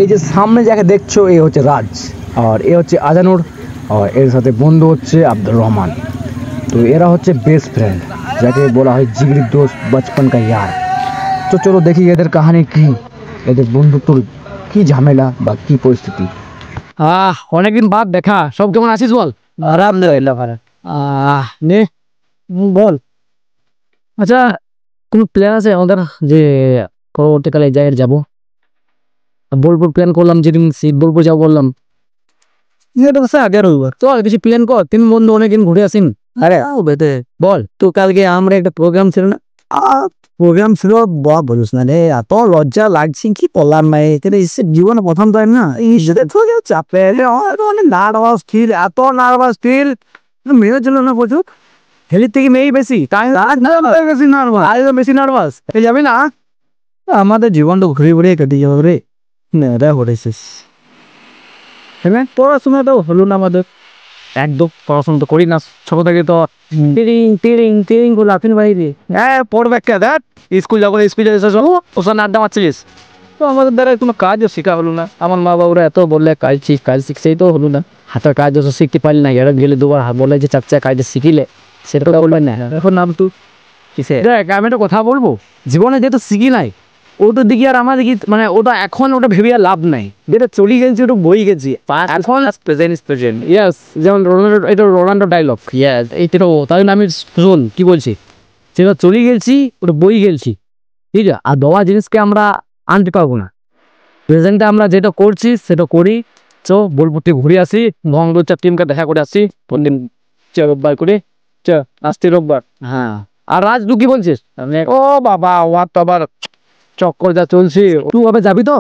এই যে সামনে যাকে দেখছো এই হচ্ছে রাজ, আর এ হচ্ছে আজানুর, আর এর সাথে বন্ধু হচ্ছে আব্দুর রহমান। তো এরা হচ্ছে বেস্ট ফ্রেন্ড, যাকে বলা হয় জিগরি দোস্ত, বচপন কা ইয়ার। তো চলো দেখি এদের কাহিনী কি, এদের বন্ধুত্বর কি ঝামেলা বা কি পরিস্থিতি। অনেকদিন বাদ দেখা, সব কেমন আছিস বল? আলহামদুলিল্লাহ ভালো। নে বল। আচ্ছা, কোনো প্ল্যান আছে আমাদের যে পরবর্তীকালে এই জায়গায় যাবো? বোলপুর প্ল্যান করলাম, যেদিন বোলপুর যাবো বললাম, তো কিছু প্ল্যান কর, তিন বন্ধু অনেকদিন ঘুরে আসিন। আরে বেতে বল। তো কালকে আমরা একটা প্রোগ্রাম ছিল না, প্রোগ্রাম ছিল, বলিস না রে, এত লজ্জা লাগছে কি বললাম ভাই, জীবনে প্রথম টাইম না এই চাপে অনেক নার্ভাস ফিল, এত নার্ভাস ফিল। মেয়ে ছিল না প্রচুর, হেলির থেকে মেয়েই বেশি, তাই বেশি নার্ভাস, আজ বেশি নার্ভাস। এই যাবি না? আমাদের জীবনটা ঘুরে ঘুরে কেটে যাবে রে, মেয়েরা করেছিস। হ্যাঁ, পড়াশোনাটাও হলো না আমাদের, একদম পড়াশোনা তো করি না, ছোট থেকে তো টিরিং টিরিং টিরিং গুলো আপনি বাইরে। হ্যাঁ পড়বে কে, দেখ স্কুল যাবো, স্কুলে এসে যাবো, ওখানে আড্ডা মারছিস। তো আমাদের দ্বারা কোনো কাজও শেখা হলো না, আমার মা বাবুরা এত বললে কাজ শিখ কাজ শিখ, সেই তো হলো না, হাতের কাজ যত শিখতে পারলি না, এরা গেলে দুবার বলে যে চাচা কাজটা শিখিলে, সেটা তো বলবেন না। এখন নাম তো কিসে, দেখ আমি একটা কথা বলবো, জীবনে যেহেতু শিখি নাই, ওটার দিকে আর আমার দিকে মানে ওটা এখন ওটা ভেবে আর লাভ নাই, যেটা চলে গেছি ওটা বই গেছি এখন। প্রেজেন্ট ইয়াস, যেমন রোনাল্ডো, এটা রোনাল্ডো ডায়লগ, ইয়াস এইটাও, তাই জন্য আমি শোন কি বলছি, সেটা চলে গেছি ওটা বই গেছি, ঠিক আছে। আর দেওয়া জিনিসকে আমরা আনতে পারবো না, প্রেজেন্টে আমরা যেটা করছি সেটা করি। চো বোলপুর থেকে ঘুরে আসি, মহাঙ্গলচার টিমকে দেখা করে আসি, দিন রোববার করে আসছি রোববার। হ্যাঁ। আর রাজ তুই কি বলছিস? ও বাবা, ওয়ার তো আবার চক্কর যা চলছি, তুই আবার যাবি তো?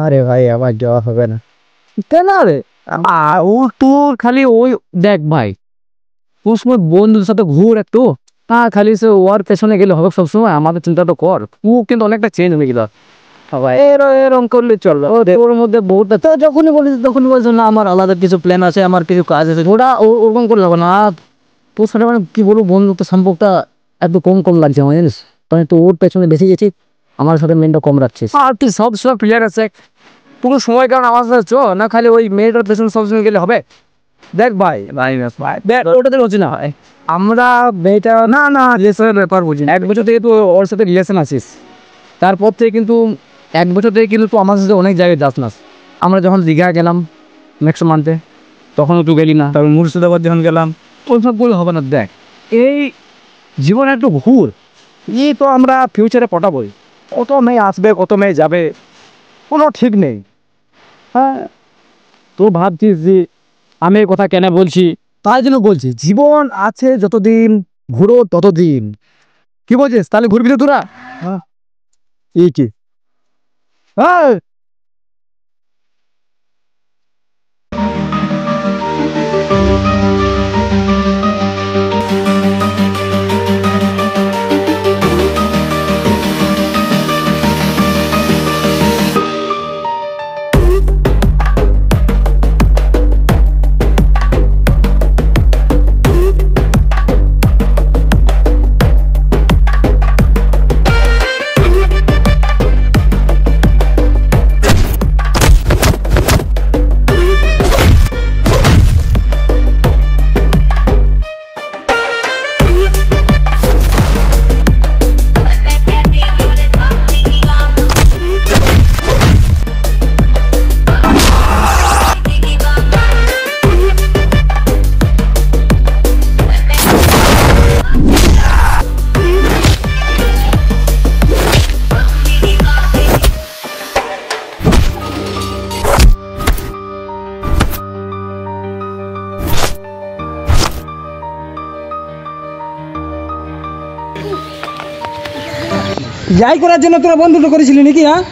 আরে ভাই আমার যাওয়া হবে না। কেন রে? ও তোর খালি ওই দেখ ভাই, তোর সময় বন্ধুদের সাথে ঘুর একটু, খালি সে ওর পেছনে গেলে হবে সবসময়, আমাদের চিন্তাটা কর। তুই কিন্তু অনেকটা চেঞ্জ হয়ে গেল ভাই, এরকম করলে চলবে। ওর মধ্যে বহুত যখনই বলিস তখনই বলছো না আমার আলাদা কিছু প্ল্যান আছে, আমার কিছু কাজ আছে, ওটা ওরকম করলে হবে না। তোর সাথে মানে কি বলবো, বন্ধুত্ব সম্পর্কটা এত কম কম লাগছে আমার, জানিস, তাই তো ওর পেছনে বেশি গেছি, আমার সাথে মেনটা কম রাখছিস। আর তুই সব সময় প্লেয়ার আছে, পুরো সময় কারণ আমার সাথে চো না, খালি ওই মেয়েটার পেছনে সবসময় গেলে হবে। দেখ ভাই ভাই দেখ ওটাতে হচ্ছে না ভাই, আমরা মেয়েটা না না রিলেশনের ব্যাপার বুঝি না, 1 বছর থেকে তুই ওর সাথে রিলেশন আছিস, তারপর থেকে কিন্তু 1 বছর থেকে কিন্তু তুই আমার সাথে অনেক জায়গায় যাস না। আমরা যখন দীঘা গেলাম নেক্সট মান্থে, তখনও তুই গেলি না, তারপর মুর্শিদাবাদ যখন গেলাম, ওই সব বলে হবে না। দেখ এই জীবনে একটু ঘুর, এই তো আমরা ফিউচারে পটাবোই, কত মেয়ে আসবে কত মেয়ে যাবে কোনো ঠিক নেই। হ্যাঁ, তো ভাবছিস যে আমি এই কথা কেন বলছি, তাই জন্য বলছি জীবন আছে যতদিন ঘুরো ততদিন। কি বলছিস, তাহলে ঘুরবি তো তোরা? হ্যাঁ এই কি, হ্যাঁ যাই করার জন্য তোরা বন্ধুত্ব করেছিলি নাকি? হ্যাঁ,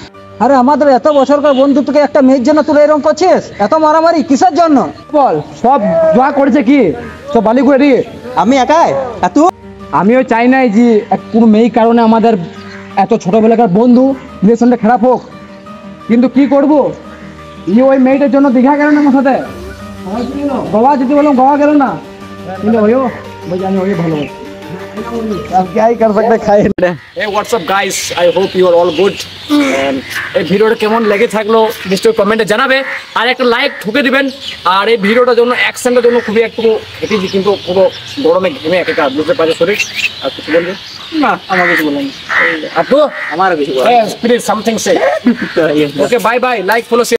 আরে আমাদের এত বছরকার বন্ধুত্বকে একটা মেয়ের জন্য তোরা এরকম করছিস, এত মারামারি কিসের জন্য বল? সব যা করেছে কি সব বালি করে দিয়ে আমি একাই এত, আমিও চাই নাই যে কোনো মেয়ের কারণে আমাদের এত ছোটবেলাকার বন্ধু রিলেশনটা খারাপ হোক, কিন্তু কি করব, ওই মেয়েটার জন্য দীঘা গেল না আমার সাথে, গোয়া যেতে বললাম গোয়া গেল না, কিন্তু ওইও জানি ওই ভালো। अब क्या ही कर सकते, खाए Hey, what's up guys? I hope you are all good. এই ভিডিওটা কেমন লেগে থাকলো নিশ্চয়ই কমেন্টে জানাবে, আর একটা লাইক ঠুকে দিবেন। আর এই ভিডিওটার জন্য অ্যাকশনটার জন্য খুবই একটু হেঁটেছি, কিন্তু পুরো গরমে ঘেমে একটা বুঝতে পারে শরীর। আর কিছু বলবে না, আমার কিছু বলেন আপু? আমার কিছু please something say. Okay, bye bye, like follow